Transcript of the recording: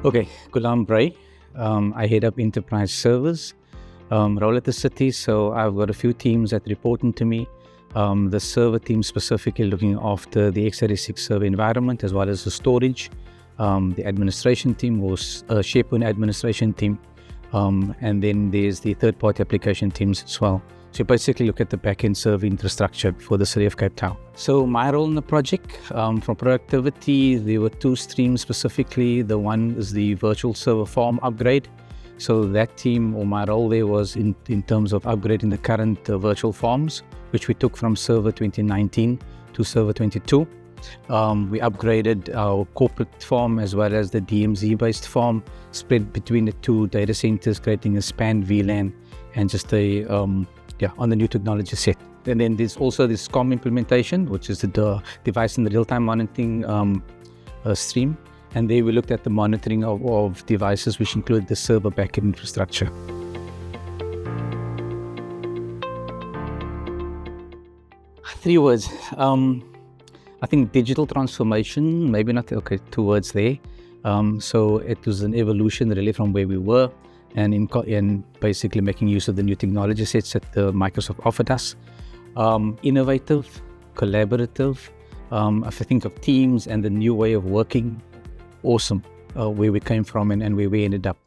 Okay, Ghulam Brey. I head up enterprise servers, role at the city. So I've got a few teams that report into me. The server team specifically looking after the x86 server environment as well as the storage. The administration team was a SharePoint administration team. And then there's the third-party application teams as well. So you basically look at the back-end server infrastructure for the city of Cape Town. So my role in the project, for productivity, there were two streams specifically. The one is the virtual server farm upgrade. So that team, or my role there, was in terms of upgrading the current virtual farms, which we took from server 2019 to server 22. We upgraded our corporate farm as well as the DMZ-based farm, spread between the two data centers, creating a span VLAN and just on the new technology set. And then there's also this COM implementation, which is the device and the real-time monitoring stream. And there we looked at the monitoring of devices, which include the server backend infrastructure. Three words. I think digital transformation, maybe not, okay, two words there. So it was an evolution really from where we were and basically making use of the new technology sets that Microsoft offered us. Innovative, collaborative. If I think of teams and the new way of working, awesome, where we came from and where we ended up.